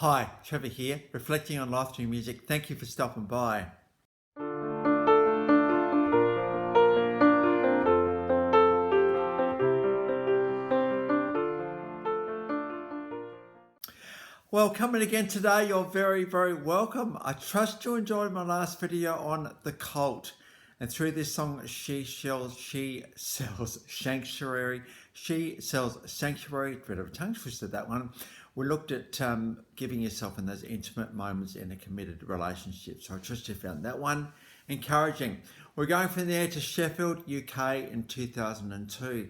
Hi, Trevor here, reflecting on life through music. Thank you for stopping by. Well, coming again today, you're very, very welcome. I trust you enjoyed my last video on The Cult. And through this song, She Sells Sanctuary. She Sells Sanctuary. Bit of a tongue twister, that one. We looked at giving yourself in those intimate moments in a committed relationship. So I trust you found that one encouraging. We're going from there to Sheffield, UK in 2002.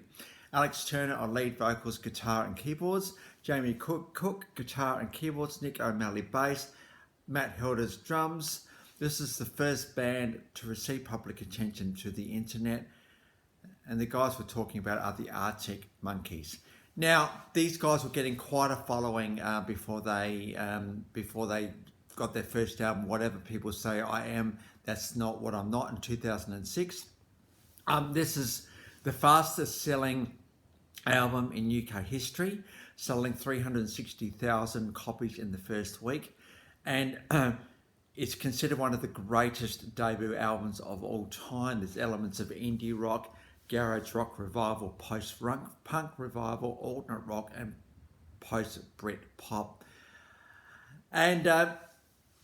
Alex Turner on lead vocals, guitar and keyboards. Jamie Cook, guitar and keyboards. Nick O'Malley, bass. Matt Helder's drums. This is the first band to receive public attention to the internet. And the guys we're talking about are the Arctic Monkeys. Now, these guys were getting quite a following before they got their first album, Whatever People Say I Am, That's Not What I'm Not, in 2006. This is the fastest selling album in UK history, selling 360,000 copies in the first week. And it's considered one of the greatest debut albums of all time. There's elements of indie rock, garage rock revival, post-punk revival, alternate rock, and post-Brit pop. And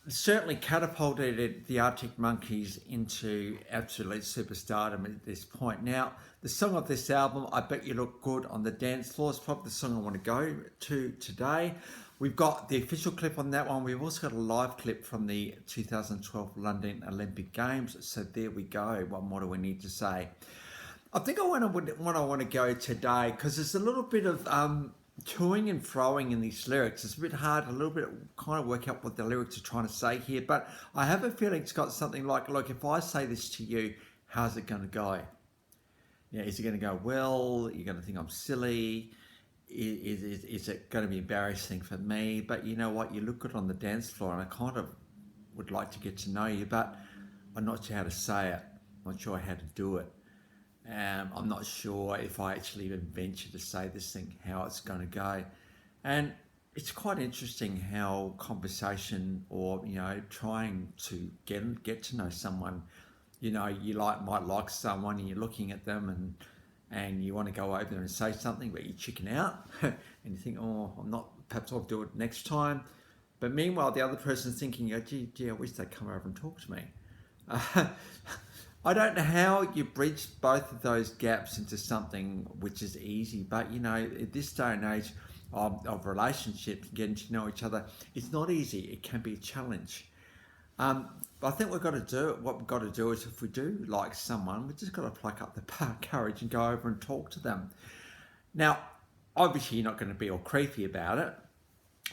certainly catapulted the Arctic Monkeys into absolute superstardom at this point. Now, the song of this album, I Bet You Look Good on the Dance Floor, is probably the song I want to go to today. We've got the official clip on that one. We've also got a live clip from the 2012 London Olympic Games. So there we go. What more do we need to say? I think I want to go today because there's a little bit of toing and froing in these lyrics. It's a bit hard, a little bit kind of work out what the lyrics are trying to say here. But I have a feeling it's got something like, look, if I say this to you, how's it going to go? Yeah, is it going to go well? You're going to think I'm silly? Is it going to be embarrassing for me? But you know what? You look good on the dance floor, and I kind of would like to get to know you, but I'm not sure how to say it. I'm not sure how to do it. I'm not sure if I actually even venture to say this thing, how it's going to go. And it's quite interesting how conversation, or trying to get to know someone, you might like someone and you're looking at them and you want to go over there and say something, but you chicken out and you think, perhaps I'll do it next time. But meanwhile, the other person's thinking, gee, I wish they'd come over and talk to me. I don't know how you bridge both of those gaps into something which is easy, but at this day and age of relationships, getting to know each other, it's not easy. It can be a challenge. But I think what we've got to do is, if we do like someone, we've just got to pluck up the courage and go over and talk to them. Now, obviously, you're not going to be all creepy about it.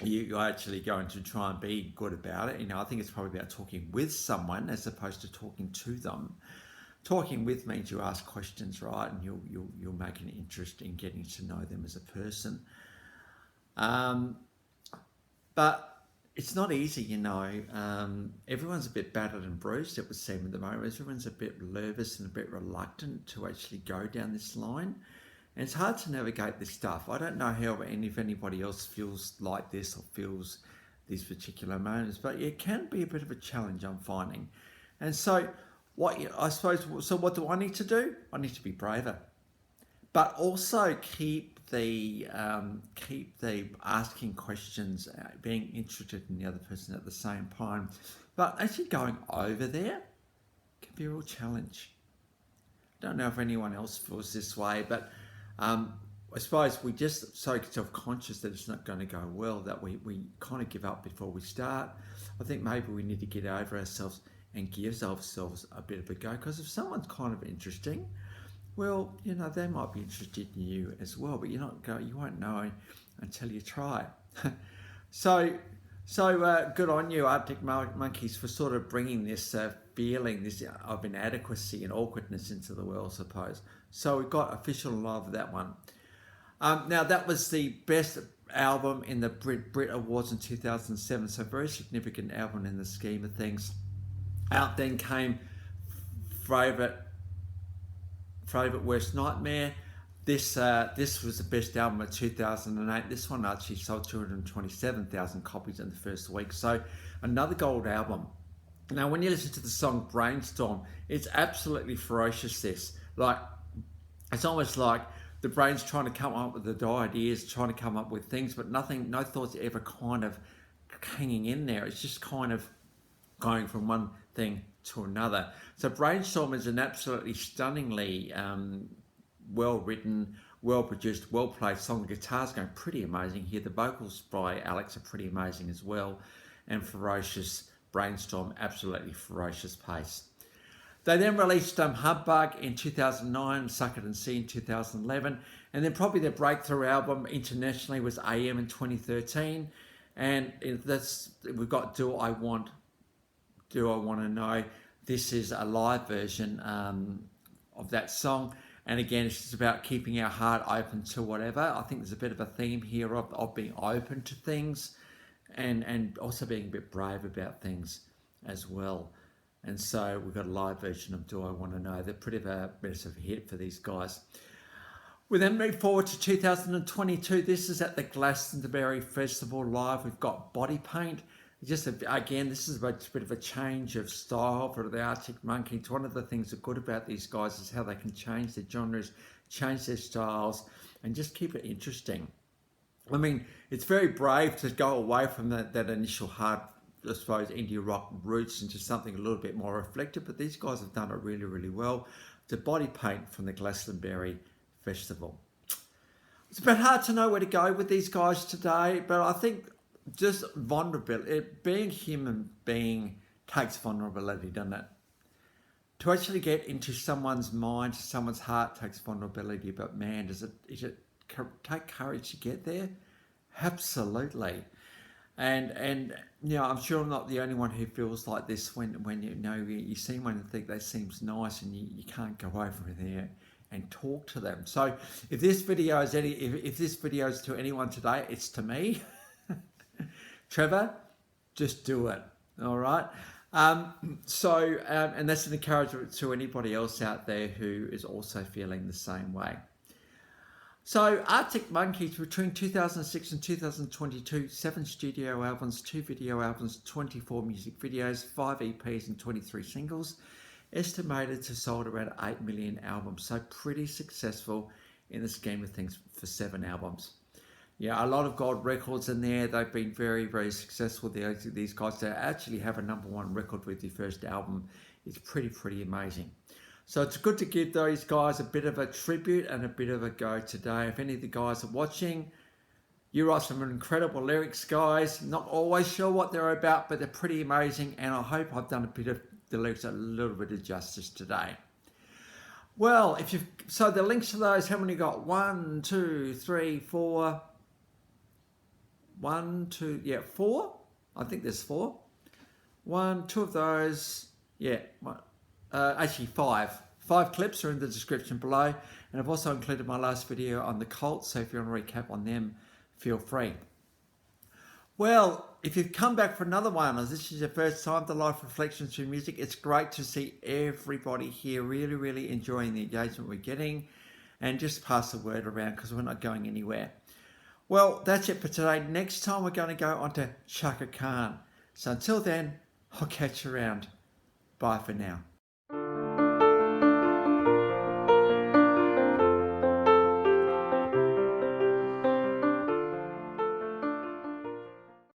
You're actually going to try and be good about it. I think it's probably about talking with someone as opposed to talking to them. Talking with means you ask questions, right? And you'll make an interest in getting to know them as a person. But it's not easy, Everyone's a bit battered and bruised, it would seem, at the moment. Everyone's a bit nervous and a bit reluctant to actually go down this line. And it's hard to navigate this stuff. I don't know if anybody else feels like this or feels these particular moments, but it can be a bit of a challenge, I'm finding. And so what do I need to do? I need to be braver, but also keep the asking questions, being interested in the other person at the same time. But actually going over there can be a real challenge. Don't know if anyone else feels this way, but I suppose we just so self-conscious that it's not going to go well that we kind of give up before we start. I think maybe we need to get over ourselves and give ourselves a bit of a go, because if someone's kind of interesting, well, they might be interested in you as well, but you won't know until you try. So good on you, Arctic Monkeys, for sort of bringing this feeling of inadequacy and awkwardness into the world, I suppose. So we got official love of that one. Now, that was the best album in the Brit Awards in 2007, so very significant album in the scheme of things. Out then came Favourite Worst Nightmare, This was the best album of 2008. This one actually sold 227,000 copies in the first week. So another gold album. Now, when you listen to the song Brainstorm, it's absolutely ferocious. It's almost like the brain's trying to come up with the ideas, trying to come up with things, but nothing, no thoughts ever kind of hanging in there. It's just kind of going from one thing to another. So Brainstorm is an absolutely stunningly well written, well produced, well played song. The guitar's going pretty amazing here. The vocals by Alex are pretty amazing as well, and ferocious. Brainstorm, absolutely ferocious pace. They then released Hubbug in 2009, Suck It and See in 2011, and then probably their breakthrough album internationally was AM in 2013. And we've got Do I Want to Know. This is a live version of that song. And again, it's just about keeping our heart open to whatever. I think there's a bit of a theme here of being open to things and also being a bit brave about things as well. And so we've got a live version of Do I Want to Know. They're pretty of a bit of a hit for these guys. We then move forward to 2022. This is at the Glastonbury Festival live. We've got Body Paint. Again, this is a bit of a change of style for the Arctic Monkeys. One of the things that are good about these guys is how they can change their genres, change their styles, and just keep it interesting. I mean, it's very brave to go away from that initial hard, I suppose, indie rock roots into something a little bit more reflective, but these guys have done it really, really well. It's a Body Paint from the Glastonbury Festival. It's a bit hard to know where to go with these guys today, but I think just vulnerability, being human being takes vulnerability, doesn't it? To actually get into someone's mind, someone's heart takes vulnerability, but man, does it take courage to get there? Absolutely. And you know, I'm sure I'm not the only one who feels like this when you see one and think that seems nice and you can't go over there and talk to them. So if this video is if this video is to anyone today, it's to me. Trevor, just do it. All right. And that's an encouragement to anybody else out there who is also feeling the same way. So Arctic Monkeys between 2006 and 2022, 7 studio albums, 2 video albums, 24 music videos, 5 EPs and 23 singles, estimated to sold around 8 million albums. So pretty successful in the scheme of things for 7 albums. Yeah, a lot of gold records in there. They've been very, very successful. These guys, to actually have a #1 record with your first album is pretty amazing. So it's good to give those guys a bit of a tribute and a bit of a go today. If any of the guys are watching, you write some incredible lyrics, guys. Not always sure what they're about, but they're pretty amazing. And I hope I've done a bit of the lyrics a little bit of justice today. Well, so the links to those, how many got? 1, 2, 3, 4. 1, 2, yeah, 4. I think there's 4. 1, 2 of those. Yeah, actually 5. 5 clips are in the description below, and I've also included my last video on the Colts, so if you want to recap on them, feel free. Well, if you've come back for another one, as this is your first time to Life Reflections through Music, it's great to see everybody here really enjoying the engagement we're getting, and just pass the word around because we're not going anywhere. Well, that's it for today. Next time we're going to go on to Chaka Khan. So until then, I'll catch you around. Bye for now.